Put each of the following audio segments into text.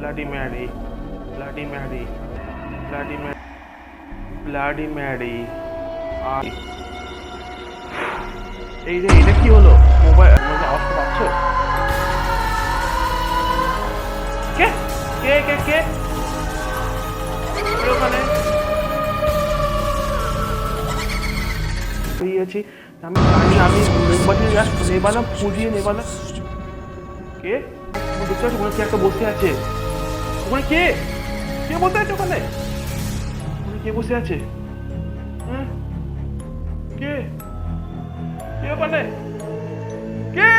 Bloody Mary, bloody Mary, bloody Mary, bloody Mary. এই রে, এটা কি হলো? মোবাইল আওয়াজটা পাচ্ছ? কে কে কে কে ওখানে বেরিয়েছি? আমি জানি, আমি মোমবাতি জাস্ট নেবালাম, পুজিয়ে নেবালাম। কে? তুমি দেখতে পাচ্ছ ওখানে কে একটা বসে আছে? ওখানে কে কে বসে আছে? ওখানে ওখানে কে বসে আছে? হ্যাঁ, কে কে ওখানে? কে?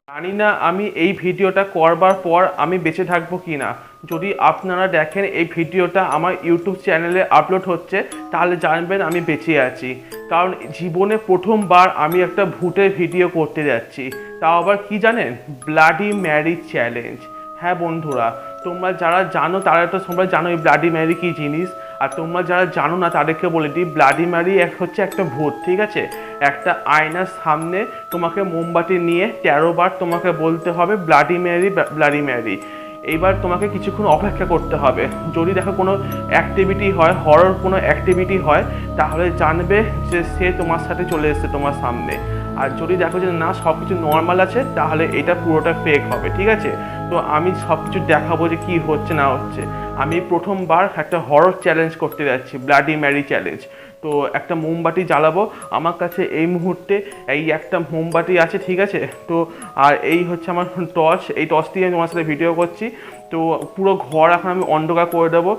জানি না আমি এই ভিডিওটা করবার পর আমি বেঁচে থাকবো কি না। যদি আপনারা দেখেন এই ভিডিওটা আমার ইউটিউব চ্যানেলে আপলোড হচ্ছে, তাহলে জানবেন আমি বেঁচে আছি। কারণ জীবনে প্রথমবার আমি একটা ভূতের ভিডিও করতে যাচ্ছি, তাও আবার কি জানেন? Bloody Mary challenge. হ্যাঁ বন্ধুরা, তোমরা যারা জানো তারা তো সবাই জানো এই ব্লাডি ম্যারি কী জিনিস। আর তোমরা যারা জানো না তাদেরকে বলে দিই, ব্লাডি ম্যারি হচ্ছে একটা ভূত, ঠিক আছে? একটা আয়নার সামনে তোমাকে মোমবাতি নিয়ে 13 বার তোমাকে বলতে হবে ব্লাডি ম্যারি, ব্লাডি ম্যারি। এইবার তোমাকে কিছুক্ষণ অপেক্ষা করতে হবে। যদি দেখো কোনো অ্যাক্টিভিটি হয়, হরর কোনো অ্যাক্টিভিটি হয়, তাহলে জানবে যে সে তোমার সাথে চলে এসেছে তোমার সামনে। আর যদি দেখো যে না, সব কিছু নর্মাল আছে, তাহলে এটা পুরোটা ফেক হবে, ঠিক আছে? তো আমি সব কিছু দেখাবো যে কী হচ্ছে না হচ্ছে। আমি প্রথমবার একটা হরর চ্যালেঞ্জ করতে যাচ্ছি, ব্লাডি ম্যারি চ্যালেঞ্জ। তো একটা মোমবাতি জ্বালাবো। আমার কাছে এই মুহূর্তে এই একটা মোমবাতি আছে, ঠিক আছে? তো আর এই হচ্ছে আমার টর্চ, এই টর্চ দিয়ে আমি তোমার সাথে ভিডিও করছি। তো পুরো ঘর এখন আমি অন্ধকার করে দেবো।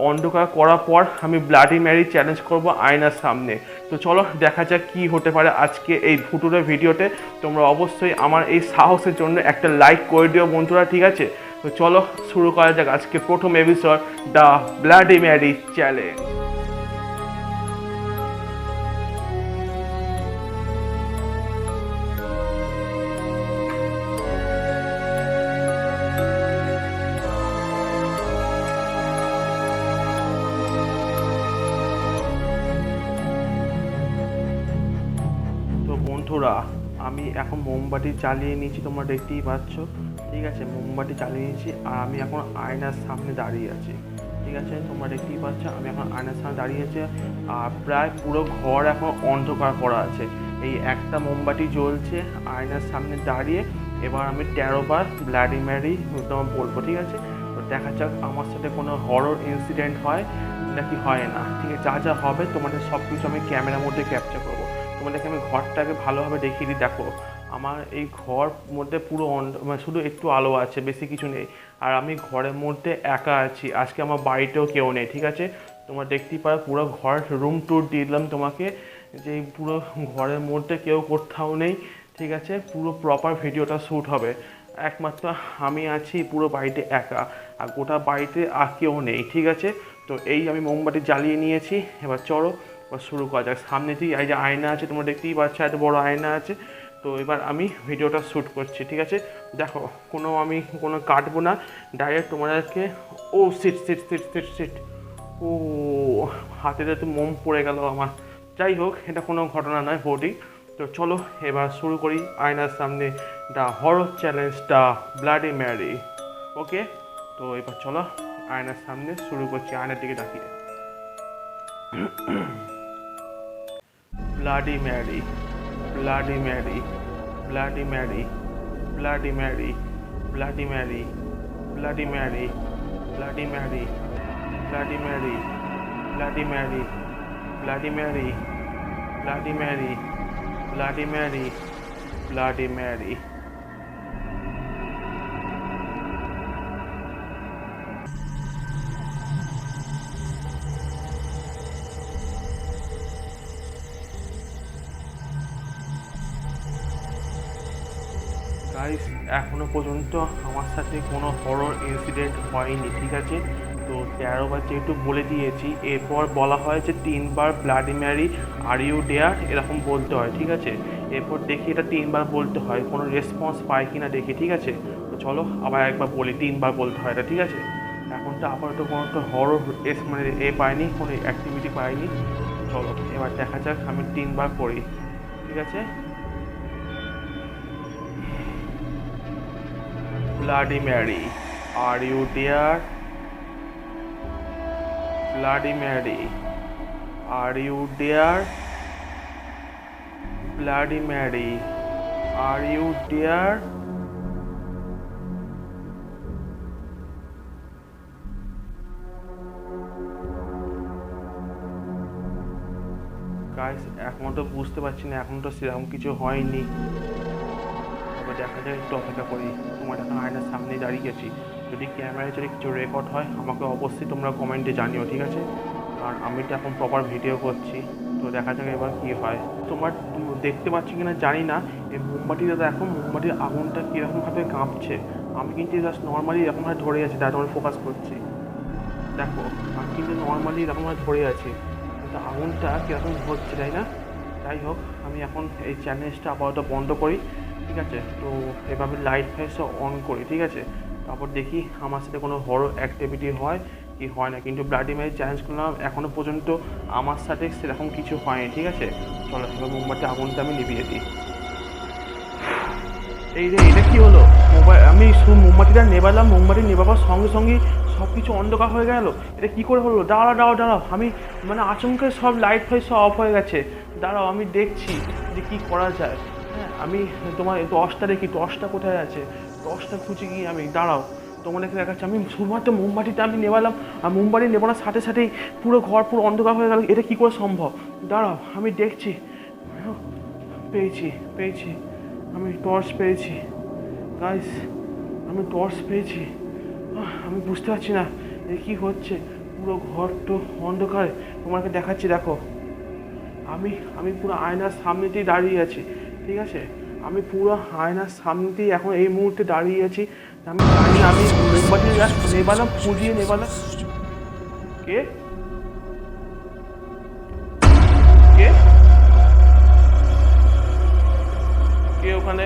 অন্ধকার করার পর আমি ব্লাডি ম্যারি চ্যালেঞ্জ করব আয়নার সামনে। তো চলো দেখা যাক কী হতে পারে আজকে এই ভুতুরে ভিডিওতে। তোমরা অবশ্যই আমার এই সাহসের জন্য একটা লাইক করে দিও বন্ধুরা, ঠিক আছে? তো চলো শুরু করা যাক আজকে প্রথম episode, the bloody Mary challenge. তো বন্ধুরা, আমি এখন মোমবাতি জ্বালিয়ে নিয়েছি, তোমরা দেখতেই পাচ্ছ, ঠিক আছে? মোমবাতি জ্বালিয়ে নিয়েছি আর আমি এখন আয়নার সামনে দাঁড়িয়ে আছি, ঠিক আছে? তোমরা দেখতেই পাচ্ছ আমি এখন আয়নার সামনে দাঁড়িয়ে আছি। আর প্রায় পুরো ঘর এখন অন্ধকার করা আছে। এই একটা মোমবাতি জ্বলছে আয়নার সামনে দাঁড়িয়ে। এবার আমি 13 বার ব্লাডি ম্যারি তোমার বলবো, ঠিক আছে? তো দেখা যাক আমার সাথে কোনো হরর ইনসিডেন্ট হয় নাকি হয় না, ঠিক আছে? যা যা হবে তোমাদের সব কিছু আমি ক্যামেরার মধ্যে ক্যাপচার করবো। তোমাদেরকে আমি ঘরটাকে ভালোভাবে দেখিয়ে দিই। দেখো, আমার এই ঘর মধ্যে পুরো মানে শুধু একটু আলো আছে, বেশি কিছু নেই। আর আমি ঘরের মধ্যে একা আছি, আজকে আমার বাড়িতেও কেউ নেই, ঠিক আছে? তোমরা দেখতেই পারো পুরো ঘর রুম ট্যুর দিলাম তোমাকে, যে পুরো ঘরের মধ্যে কেউ কোথাও নেই, ঠিক আছে? পুরো প্রপার ভিডিওটা শ্যুট হবে। একমাত্র আমি আছি পুরো বাড়িতে একা, আর গোটা বাড়িতে আর কেউ নেই, ঠিক আছে? তো এই আমি মোমবাতি জ্বালিয়ে নিয়েছি। এবার চলো শুরু করা যাক। সামনে দিয়ে এই যে আয়না আছে, তোমরা দেখতেই পাচ্ছ এত বড় আয়না আছে। তো এবার আমি ভিডিওটা শ্যুট করছি, ঠিক আছে? দেখো, আমি কোনো কাটবো না, ডাইরেক্ট তোমাদেরকে। ও shit shit shit shit shit ও, হাতে তো মোম পড়ে গেল আমার। যাই হোক, এটা কোনো ঘটনা নয়, ভোটিং। তো চলো এবার শুরু করি আয়নার সামনে the horror challenge, the bloody Mary. Okay, তো এবার চলো আয়নার সামনে শুরু করছি, আয়নার দিকে তাকিয়ে। Bloody Mary, Bloody Mary, Bloody Mary, Bloody Mary, Bloody Mary, Bloody Mary, Bloody Mary, Bloody Mary, Bloody Mary, Bloody Mary, Bloody Mary, Bloody Mary, Bloody Mary. Guys, এখনো পর্যন্ত আমার সাথে কোনো হরর ইনসিডেন্ট হয়নি, ঠিক আছে? তো 13 বার যেহেতু বলে দিয়েছি, এরপর বলা হয় যে 3 বার Bloody Mary are you there এরকম বলতে হয়, ঠিক আছে? এরপর দেখি এটা 3 বার বলতে হয়, কোনো রেসপন্স পাই কি না দেখি, ঠিক আছে? তো চলো আবার একবার বলি, 3 বার বলতে হয় এটা, ঠিক আছে? এখন তো আপাতত কোনো একটা হরর মানে পাইনি, কোনো অ্যাক্টিভিটি পাইনি। চলো এবার দেখা যাক, আমি 3 বার করি, ঠিক আছে? Bloody Mary, are you there? Bloody Mary, are you there? Bloody Mary, are you there? Guys এখনো তো বুঝতে পারছি না, এখন তো সেরকম কিছু হয়নি। তবে দেখা যায়, একটু অপেক্ষা করি। তোমার এখন আয়নার সামনে দাঁড়িয়ে গেছি, যদি ক্যামেরায় যদি কিছু রেকর্ড হয় আমাকে অবশ্যই তোমরা কমেন্টে জানিও, ঠিক আছে? কারণ আমি তো এখন প্রপার ভিডিও করছি, তো দেখা যাক এবার কী হয়। তোমার দেখতে পাচ্ছি কিনা জানি না, এই মোমবাতিটা দেখো, মোমবাতির আগুনটা কীরকমভাবে কাঁপছে। আমি কিন্তু জাস্ট নর্মালি এরকমভাবে ধরে আছি, তাই তোমার ফোকাস করছি। দেখো আমি কিন্তু নর্মালি এরকমভাবে ধরে আছি, কিন্তু আগুনটা কীরকম হচ্ছে, তাই না? যাই হোক, আমি এখন এই চ্যানেলটা আপাতত বন্ধ করি, ঠিক আছে? তো এভাবে লাইট ফাইটসও অন করি, ঠিক আছে? তারপর দেখি আমার সাথে কোনো হরর অ্যাক্টিভিটি হয় কি হয় না। কিন্তু ব্লাডি ম্যারি চ্যালেঞ্জ করলাম, এখনও পর্যন্ত আমার সাথে সেরকম কিছু হয়নি, ঠিক আছে? চলো এবার মোমবাতি আগুনটা আমি নিভিয়ে দিই। এই রে, এটা কী হলো? আমি মোমবাতিটা নেবালাম, মোমবাতি নেবাবার সঙ্গে সঙ্গেই সব কিছু অন্ধকার হয়ে গেল। এটা কী করে হলো? দাঁড়াও, আমি মানে আচমকা সব লাইট ফাইট সব অফ হয়ে গেছে। দাঁড়াও, আমি দেখছি যে কী করা যায়। হ্যাঁ, আমি তোমার টর্চটা দেখি, টর্চটা কোথায় আছে, টর্চটা খুঁজে গিয়ে আমি দাঁড়াও তোমাদেরকে দেখাচ্ছি। আমি শুধুমাত্র মোমবাতিটা আমি নেবালাম, আর মোমবাতি নেবানোর সাথে সাথেই পুরো ঘর পুরো অন্ধকার হয়ে গেল। এটা কী করে সম্ভব? দাঁড়াও, আমি দেখছি। পেয়েছি, আমি টর্চ পেয়েছি গাইস, আমি টর্চ পেয়েছি। আমি বুঝতে পারছি না এ কী হচ্ছে, পুরো ঘর তো অন্ধকার। তোমাকে দেখাচ্ছি, দেখো আমি পুরো আয়নার সামনেতেই দাঁড়িয়ে আছি, ঠিক আছে? আমি পুরো আয়নার সামনেতেই এখন এই মুহূর্তে দাঁড়িয়ে আছি। আমি জানি আমি মোমবাতি জাস্ট নেবালাম, ফুজিয়ে নেবালাম। কে কে কে ওখানে?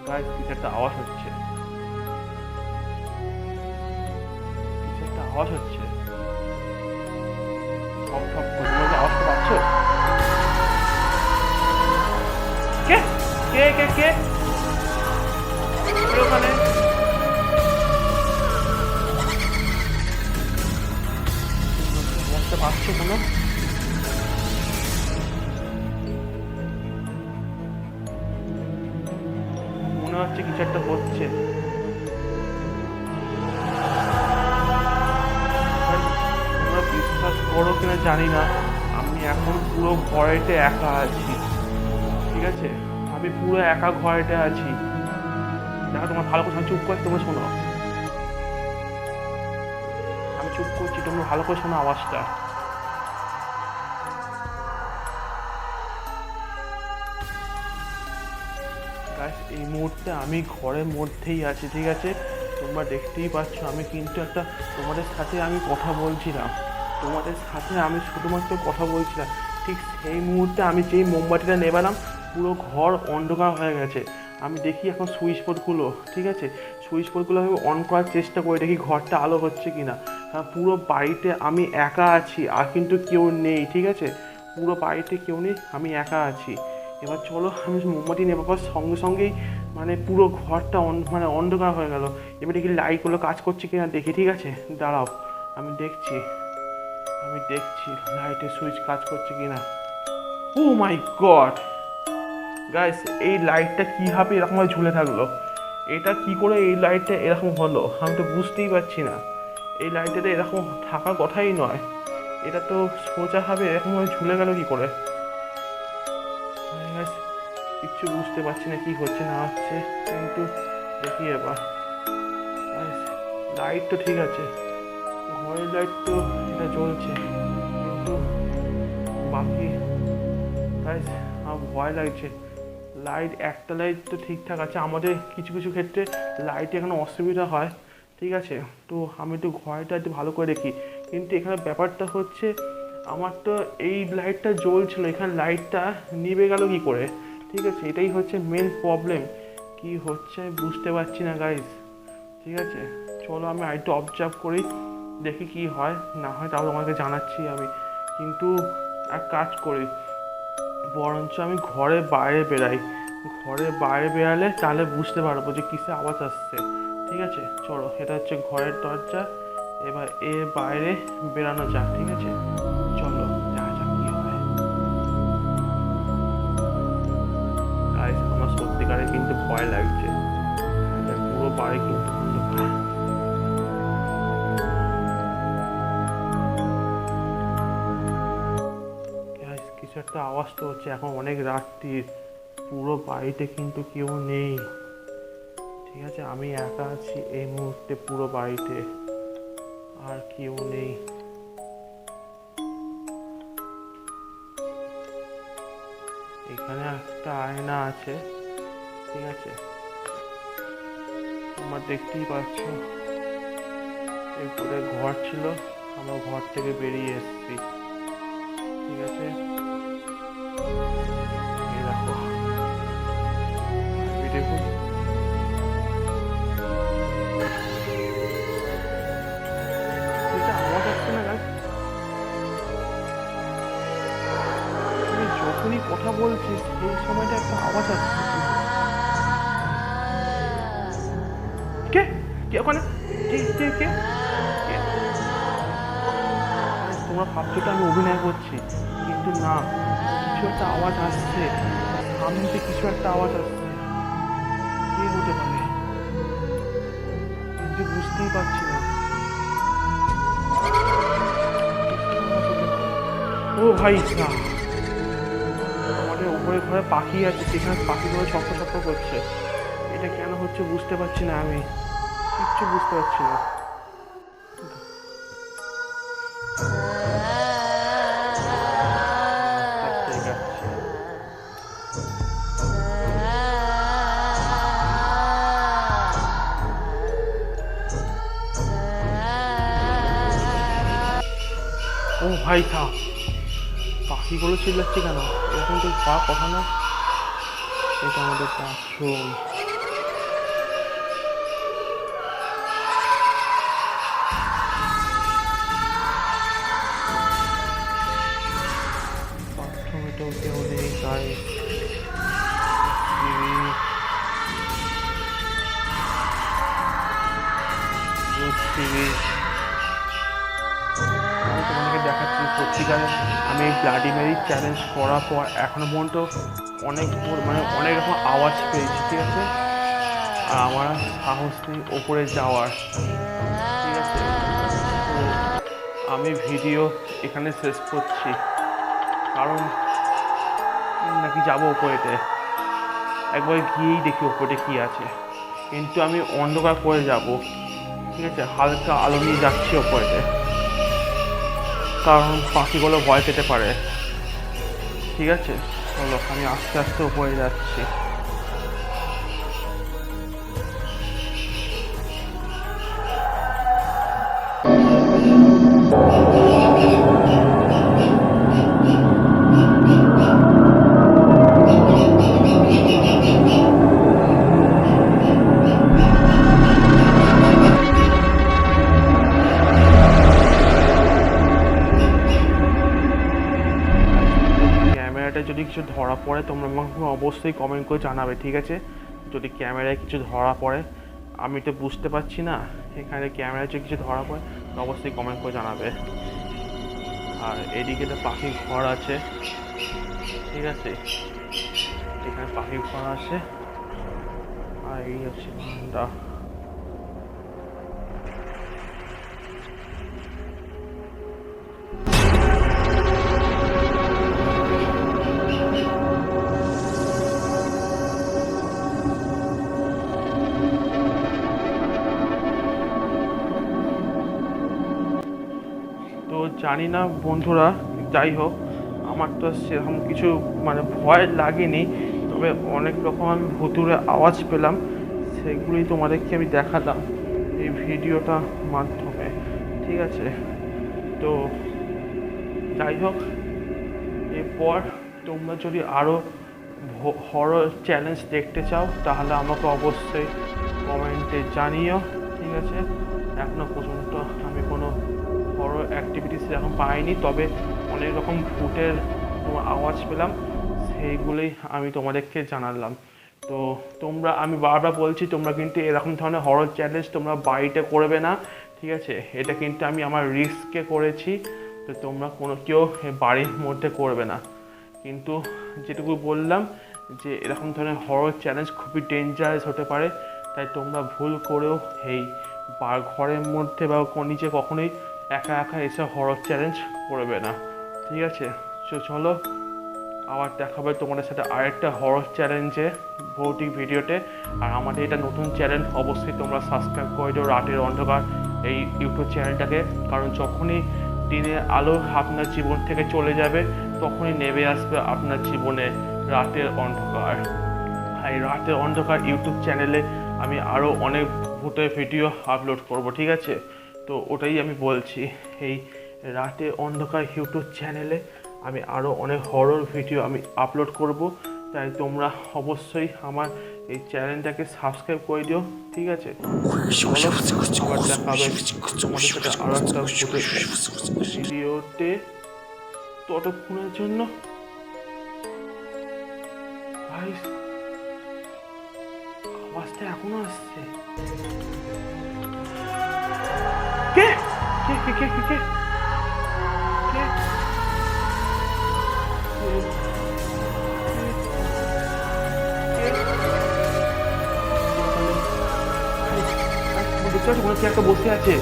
গাইস কিছু একটা আওয়াজ হচ্ছে, ঠক ঠক করে। তোমরা কি আওয়াজটা পাচ্ছ? কে কে কে কে কে ওখানে? আওয়াজটা পাচ্ছ কোনো? মনে হচ্ছে কিছু একটা হচ্ছে। তোমরা বিশ্বাস করো কিনা জানি না, আমি এখন পুরো ঘরেতে একা আছি, ঠিক আছে? আমি পুরো একা ঘরেতে আছি। দেখো, তোমার ভালো করে চুপ করে তোমরা শোনো। আমি চুপ করছি, তোমরা ভালো করে শোনো আওয়াজটা। এই মুহূর্তে আমি ঘরের মধ্যেই আছি, ঠিক আছে? তোমরা দেখতেই পাচ্ছ, আমি কিন্তু একটা তোমাদের সাথে আমি কথা বলছিলাম, তোমাদের সাথে আমি শুধুমাত্র কথা বলছিলাম। ঠিক সেই মুহূর্তে আমি যেই মোমবাতিটা নেবালাম, পুরো ঘর অন্ধকার হয়ে গেছে। আমি দেখি এখন সুইচ বোর্ডগুলো, ঠিক আছে? সুইচ বোর্ডগুলো আমি অন করার চেষ্টা করি, দেখি ঘরটা আলো হচ্ছে কি না। পুরো বাড়িতে আমি একা আছি, আর কিন্তু কেউ নেই, ঠিক আছে? পুরো বাড়িতে কেউ নেই, আমি একা আছি। এবার চলো, আমি মোমবাতি নেবার সঙ্গে সঙ্গেই মানে পুরো ঘরটা মানে অন্ধকার হয়ে গেল। এবার দেখি লাইটগুলো কাজ করছে কিনা দেখি, ঠিক আছে? দাঁড়াও, আমি দেখছি লাইটের সুইচ কাজ করছে কিনা। ও মাই গড গাইস, এই লাইটটা কীভাবে এরকমভাবে ঝুলে থাকলো? এটা কি করে এই লাইটটা এরকম হলো? আমি তো বুঝতেই পারছি না। এই লাইটটা এরকম থাকার কথাই নয়, এটা তো সোজাভাবে এরকমভাবে ঝুলে গেল কি করে? কিচ্ছু বুঝতে পারছি না কি হচ্ছে না হচ্ছে, কিন্তু দেখি এবার। লাইট তো ঠিক আছে, ঘরের লাইট তো এটা জ্বলছে, কিন্তু বাকি আমার ভয় লাগছে। লাইট, একটা লাইট তো ঠিকঠাক আছে, আমাদের কিছু কিছু ক্ষেত্রে লাইটে এখানে অসুবিধা হয়, ঠিক আছে? তো আমি একটু ঘরটা একটু ভালো করে দেখি। কিন্তু এখানে ব্যাপারটা হচ্ছে, আমার তো এই লাইটটা জ্বলছিল, এখানে লাইটটা নিভে গেল কি করে? ঠিক আছে, এটাই হচ্ছে মেন প্রবলেম। কি হচ্ছে বুঝতে পারছি না গাইস, ঠিক আছে? চলো আমি আরেকটু অবজার্ভ করি, দেখি কি হয় না হয়, তাহলে তোমাকে জানাচ্ছি আমি। কিন্তু এক কাজ করি, বরঞ্চ আমি ঘরে বাইরে বেরাই, ঘরের বাইরে বেরালে তাহলে বুঝতে পারবো যে কিসে আওয়াজ আসছে। ঠিক আছে, চলো, এটা হচ্ছে ঘরের দরজা। এবার এর বাইরে বেরানো যাক। ঠিক আছে, চলো দেখা যাক কি হয়। গাইস, আমার সত্যিকারে কিন্তু ভয় লাগছে। পুরো বাড়ি কিন্তু অন্ধকার। গাইস, কিছু একটা আওয়াজ তো হচ্ছে। এখন অনেক রাত্রির, পুরো বাড়িতে কিন্তু কেউ নেই। ঠিক আছে, আমি একা আছি এই মুহূর্তে পুরো বাড়িতে, আর কেউ নেই। এখানে একটা আয়না আছে। ঠিক আছে, তোমরা দেখতেই পাচ্ছ। এরপরে ঘর ছিল, আমরা ঘর থেকে বেরিয়ে এসেছি। ঠিক আছে, এই দেখো, এই দেখুন, এটা আওয়াজ আসছে না গাছ? আমি যখনই কথা বলছি সেই সময়টা একটা আওয়াজ আসছে। কে কে ওখানে? কে কে কে কে? তোমরা ভাবছো তো আমি অভিনয় করছি, কিন্তু না, কিছু একটা আওয়াজ আসছে। সামনে থেকে কিছু একটা আওয়াজ আসছে। কে হতে পারে কিন্তু বুঝতেই পারছি না। ও ভাই, না, আমাদের উপরে ঘরে পাখি আছে, সেখানে পাখিগুলো ছপ্পর ছপ্পর করছে। এটা কেন হচ্ছে বুঝতে পারছি না, আমি কিচ্ছু বুঝতে পারছি না। আস্তে আস্তে এগাচ্ছি। ও ভাই, থাক, পাখিগুলো চিল্লাচ্ছে কেন? এরকম তো পাওয়ার কথা না। এটা আমাদের বাথরুম। বাথরুমে তো কেউ নেই, তাই আমি তোমাদেরকে দেখাচ্ছি সত্যিকারে। আমি ব্লাডি মেরি চ্যালেঞ্জ করার পর এখনো পর্যন্ত অনেক অনেক রকম আওয়াজ পেয়েছি। ঠিক আছে, আর আমার সাহস নেই ওপরে যাওয়ার। ঠিক আছে, তো আমি ভিডিও এখানে শেষ করছি, কারণ নাকি যাবো ওপরেতে। একবার গিয়েই দেখি ওপরে কি আছে, কিন্তু আমি অন্ধকার করে যাব। ঠিক আছে, হালকা আলো নিয়ে যাচ্ছি ওপরেতে, কারণ পাখিগুলো ভয় পেতে পারে। ঠিক আছে, চলো, আমি আস্তে আস্তে উপরে যাচ্ছি। ক্যামেরাটা যদি কিছু ধরা পড়ে তোমরা আমাকে অবশ্যই কমেন্ট করে জানাবে। ঠিক আছে, যদি ক্যামেরায় কিছু ধরা পড়ে, আমি তো বুঝতে পারছি না, এখানে ক্যামেরায় যদি কিছু ধরা পড়ে তো অবশ্যই কমেন্ট করে জানাবে। আর এদিকে তো পাখির ঘর আছে। ঠিক আছে, এখানে পাখির ঘর আছে, আর এই হচ্ছে বারান্দা। তো জানি না বন্ধুরা, যাই হোক, আমার তো সেরকম কিছু ভয় লাগেনি, তবে অনেক রকম আমি ভুতুড়ে আওয়াজ পেলাম, সেগুলোই তোমাদেরকে আমি দেখালাম এই ভিডিওটার মাধ্যমে। ঠিক আছে, তো যাই হোক, এরপর তোমরা যদি আরও হরর চ্যালেঞ্জ দেখতে চাও তাহলে আমাকে অবশ্যই কমেন্টে জানিও। ঠিক আছে, এখনও পর্যন্ত আমি কোনো হরর অ্যাক্টিভিটিস এখন পাইনি, তবে অনেক রকম ভূতের আওয়াজ পেলাম, এইগুলোই আমি তোমাদেরকে জানালাম। তো তোমরা, আমি বারবার বলছি, তোমরা কিন্তু এরকম ধরনের হরর চ্যালেঞ্জ তোমরা বাড়িতে করবে না, ঠিক আছে? এটা কিন্তু আমি আমার রিস্কে করেছি, তো তোমরা কেউ বাড়ির মধ্যে করবে না। কিন্তু যেটুকু বললাম যে এরকম ধরনের হরর চ্যালেঞ্জ খুবই ডেঞ্জারাস হতে পারে, তাই তোমরা ভুল করেও এই ঘরের মধ্যে বা নিচে কখনোই একা একা এসব হরর চ্যালেঞ্জ করবে না, ঠিক আছে? চলো আবার দেখা হবে তোমাদের সাথে আরেকটা হরর চ্যালেঞ্জে, ভৌতিক ভিডিওতে। আর আমাদের এটা নতুন চ্যানেল, অবশ্যই তোমরা সাবস্ক্রাইব করে দিও রাতের অন্ধকার এই ইউটিউব চ্যানেলটাকে, কারণ যখনই দিনের আলো আপনার জীবন থেকে চলে যাবে তখনই নেমে আসবে আপনার জীবনে রাতের অন্ধকার। এই রাতের অন্ধকার ইউটিউব চ্যানেলে আমি আরও অনেক ভূতের ভিডিও আপলোড করব, ঠিক আছে? তো ওটাই আমি বলছি, এই রাতের অন্ধকার ইউটিউব চ্যানেলে আমি আরও অনেক হরর ভিডিও আমি আপলোড করব, তাই তোমরা অবশ্যই আমার এই চ্যানেলটাকে সাবস্ক্রাইব করে দিও, ঠিক আছে? আবার দেখা হবে তোমাদের সাথে আরও একটা ভূতের ভিডিওতে। ততক্ষণের জন্য ভাই, আওয়াজটা এখনো আসছে। কে কে কে কে কে কে কে? দেখতে পাচ্ছ ওখানে কে একটা বসে আছে?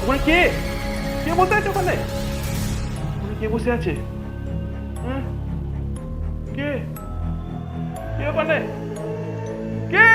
ওখানে কে কে বসে আছে? ওখানে ওখানে কে বসে আছে? হ্যাঁ, কে কে ওখানে? কে?